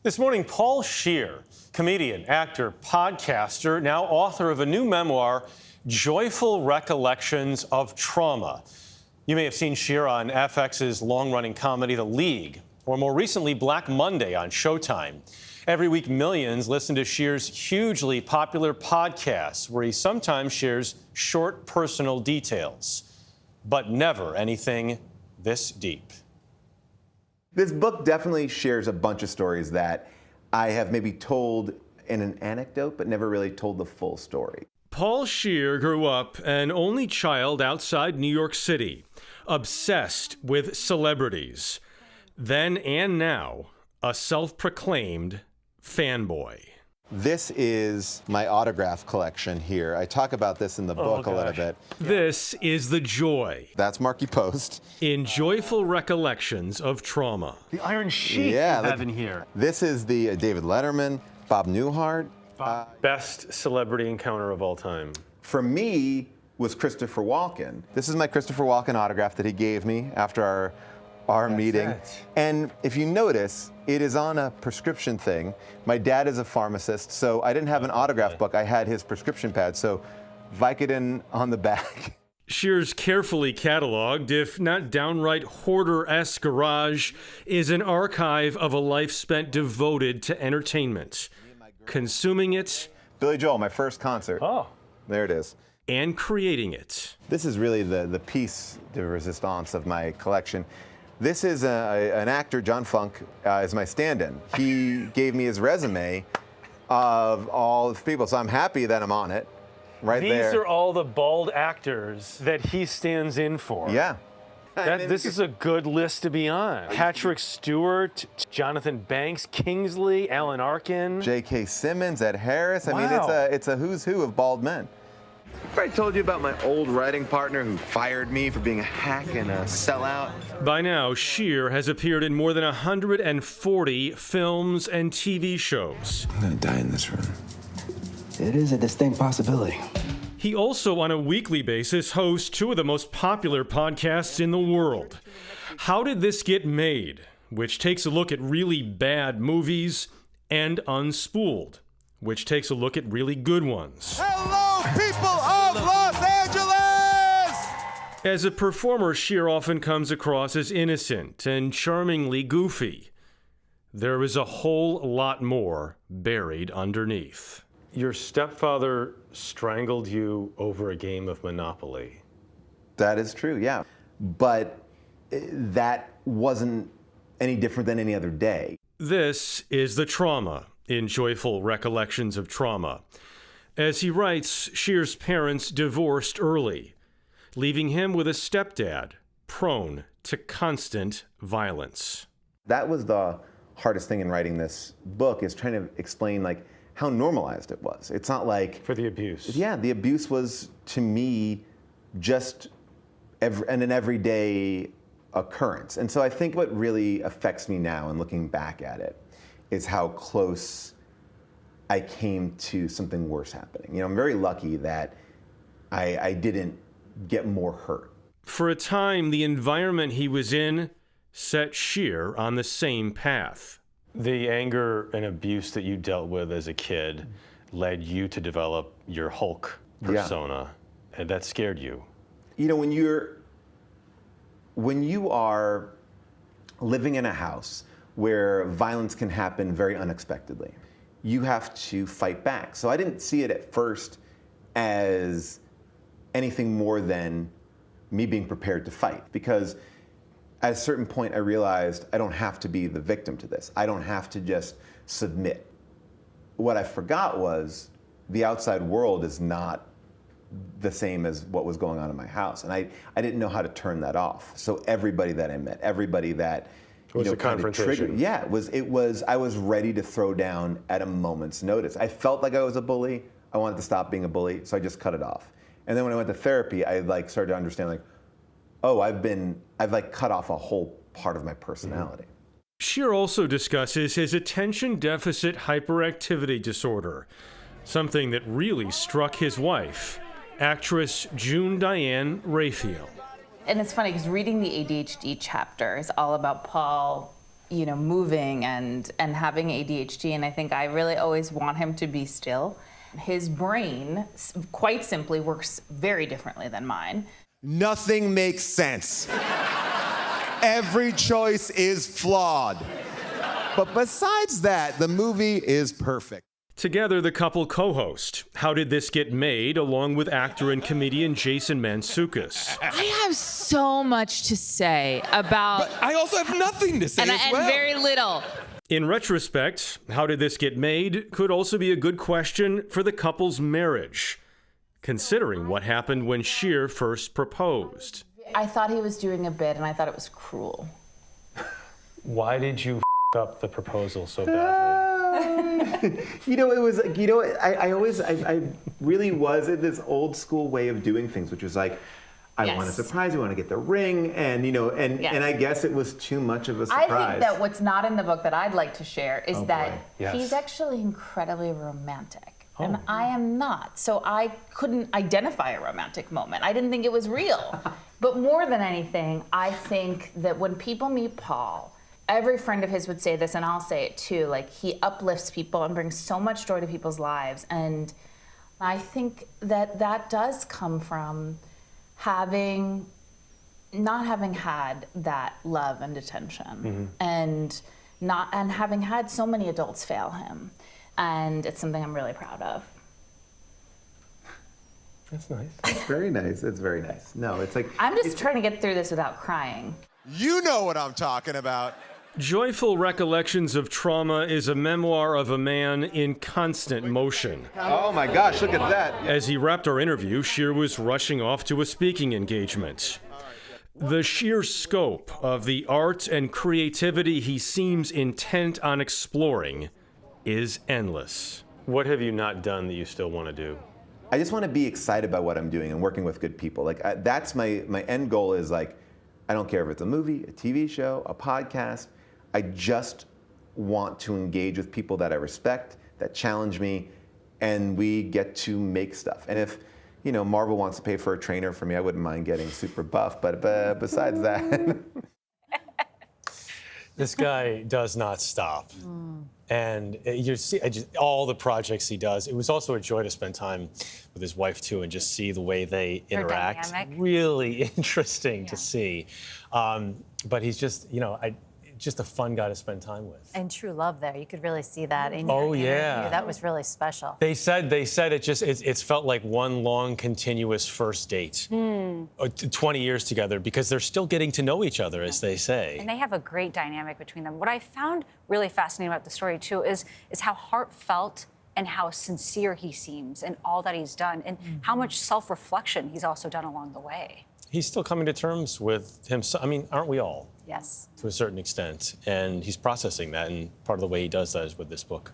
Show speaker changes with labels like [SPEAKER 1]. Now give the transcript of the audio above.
[SPEAKER 1] This morning, Paul Scheer, comedian, actor, podcaster, now author of a new memoir, Joyful Recollections of Trauma. You may have seen Scheer on FX's long-running comedy, The League, or more recently, Black Monday on Showtime. Every week, millions listen to Scheer's hugely popular podcasts, where he sometimes shares short personal details, but never anything this deep.
[SPEAKER 2] This book definitely shares a bunch of stories that I have maybe told in an anecdote, but never really told the full story.
[SPEAKER 1] Paul Scheer grew up an only child outside New York City, obsessed with celebrities. Then and now, a self-proclaimed fanboy.
[SPEAKER 2] This is my autograph collection here. I talk about this in the book a little bit.
[SPEAKER 1] This is the joy
[SPEAKER 2] That's Marky Post.
[SPEAKER 1] in Joyful Recollections of Trauma.
[SPEAKER 3] The Iron Sheik
[SPEAKER 2] Yeah,
[SPEAKER 3] you have in here.
[SPEAKER 2] This is the David Letterman, Bob Newhart.
[SPEAKER 1] Best celebrity encounter of all time.
[SPEAKER 2] For me, was Christopher Walken. This is my Christopher Walken autograph that he gave me after our meeting.
[SPEAKER 3] it.
[SPEAKER 2] And if you notice, it is on a prescription thing. My dad is a pharmacist, so I didn't have an autograph book. I had his prescription pad, so Vicodin on the back.
[SPEAKER 1] Scheer's carefully cataloged, if not downright hoarder-esque garage, is an archive of a life spent devoted to entertainment, consuming it
[SPEAKER 2] Billy Joel, my first concert.
[SPEAKER 3] Oh.
[SPEAKER 2] There it is.
[SPEAKER 1] and creating it.
[SPEAKER 2] This is really the piece de resistance of my collection. This is an actor, John Funk, is my stand-in. He gave me his resume of all the people, so I'm happy that I'm on it, right there.
[SPEAKER 3] These are all the bald actors that he stands in for.
[SPEAKER 2] Yeah.
[SPEAKER 3] This is a good list to be on. Patrick Stewart, Jonathan Banks, Kingsley, Alan Arkin.
[SPEAKER 2] J.K. Simmons, Ed Harris. I mean,
[SPEAKER 3] Wow.
[SPEAKER 2] it's a who's who of bald men. I told you about my old writing partner who fired me for being a hack and a sellout.
[SPEAKER 1] By now, Scheer has appeared in more than 140 films and TV shows.
[SPEAKER 4] I'm gonna die in this room.
[SPEAKER 5] It is a distinct possibility.
[SPEAKER 1] He also, on a weekly basis, hosts two of the most popular podcasts in the world. How Did This Get Made?, which takes a look at really bad movies, and Unspooled, which takes a look at really good ones.
[SPEAKER 2] Hello, people of Los Angeles!
[SPEAKER 1] As a performer, Scheer often comes across as innocent and charmingly goofy. There is a whole lot more buried underneath. Your stepfather strangled you over a game of Monopoly.
[SPEAKER 2] That is true, yeah. But that wasn't any different than any other day.
[SPEAKER 1] This is the trauma in Joyful Recollections of Trauma. As he writes, Scheer's parents divorced early, leaving him with a stepdad prone to constant violence.
[SPEAKER 2] That was the hardest thing in writing this book, is trying to explain like how normalized it was. It's not like,
[SPEAKER 1] For the abuse.
[SPEAKER 2] yeah, the abuse was to me just an everyday occurrence. And so I think what really affects me now, and looking back at it, is how close I came to something worse happening. You know, I'm very lucky that I didn't get more hurt.
[SPEAKER 1] For a time, the environment he was in set Scheer on the same path. The anger and abuse that you dealt with as a kid led you to develop your Hulk persona, and that scared you.
[SPEAKER 2] You know, when you are living in a house where violence can happen very unexpectedly, you have to fight back. So I didn't see it at first as anything more than me being prepared to fight, because at a certain point I realized I don't have to be the victim to this. I don't have to just submit. What I forgot was the outside world is not the same as what was going on in my house. And I didn't know how to turn that off. So everybody that I met, everybody that
[SPEAKER 1] Was a
[SPEAKER 2] kind of
[SPEAKER 1] confrontation.
[SPEAKER 2] triggered, I was ready to throw down at a moment's notice. I felt like I was a bully. I wanted to stop being a bully, so I just cut it off. And then when I went to therapy, I started to understand oh, I've cut off a whole part of my personality.
[SPEAKER 1] Scheer also discusses his attention deficit hyperactivity disorder, something that really struck his wife, actress June Diane Raphael.
[SPEAKER 6] And it's funny because reading the ADHD chapter is all about Paul
[SPEAKER 4] moving and having ADHD, and I think I really always want him to be still. His brain, quite simply, works very differently than mine.
[SPEAKER 6] Nothing makes sense. Every choice is flawed. But besides that, the movie is perfect.
[SPEAKER 1] Together, the couple co-host How Did This Get Made, along with actor and comedian Jason Mantzoukas.
[SPEAKER 4] I have so much to say about...
[SPEAKER 6] But I also have nothing to say
[SPEAKER 4] and
[SPEAKER 6] as well.
[SPEAKER 4] very little.
[SPEAKER 1] In retrospect, How Did This Get Made could also be a good question for the couple's marriage, considering what happened when Scheer first proposed.
[SPEAKER 4] I thought he was doing a bit, and I thought it was cruel.
[SPEAKER 3] Why did you up the proposal so badly?
[SPEAKER 2] It was like, I really was in this old school way of doing things, which was like, I want to surprise you, I want to get the ring, and and I guess it was too much of a surprise.
[SPEAKER 4] I think that what's not in the book that I'd like to share is that he's actually incredibly romantic. And I am not. So I couldn't identify a romantic moment. I didn't think it was real. But more than anything, I think that when people meet Paul, every friend of his would say this, and I'll say it too, like, he uplifts people and brings so much joy to people's lives. And I think that does come from not having had that love and attention, and having had so many adults fail him. And it's something I'm really proud of.
[SPEAKER 3] That's nice.
[SPEAKER 2] It's very nice. It's very nice. No, it's like...
[SPEAKER 4] I'm just trying to get through this without crying.
[SPEAKER 6] You know what I'm talking about.
[SPEAKER 1] Joyful Recollections of Trauma is a memoir of a man in constant motion.
[SPEAKER 6] Oh my gosh, look at that.
[SPEAKER 1] As he wrapped our interview, Scheer was rushing off to a speaking engagement. The sheer scope of the art and creativity he seems intent on exploring is endless. What have you not done that you still want to do?
[SPEAKER 2] I just want to be excited about what I'm doing and working with good people. Like, that's my end goal is, like, I don't care if it's a movie, a TV show, a podcast. I just want to engage with people that I respect, that challenge me, and we get to make stuff. And if, Marvel wants to pay for a trainer for me, I wouldn't mind getting super buff, but besides that.
[SPEAKER 1] This guy does not stop. And you see all the projects he does. It was also a joy to spend time with his wife, too, and just see the way they interact.
[SPEAKER 7] Dynamic.
[SPEAKER 1] Really interesting to see. But he's just, just a fun guy to spend time with.
[SPEAKER 7] And true love there. You could really see that in your interview. That was really special.
[SPEAKER 1] They said it's felt like one long continuous first date. 20 years together, because they're still getting to know each other, as they say.
[SPEAKER 7] And they have a great dynamic between them. What I found really fascinating about the story, too, is how heartfelt and how sincere he seems and all that he's done, and how much self-reflection he's also done along the way.
[SPEAKER 1] He's still coming to terms with himself. I mean, aren't we all?
[SPEAKER 7] Yes.
[SPEAKER 1] To a certain extent. And he's processing that, and part of the way he does that is with this book.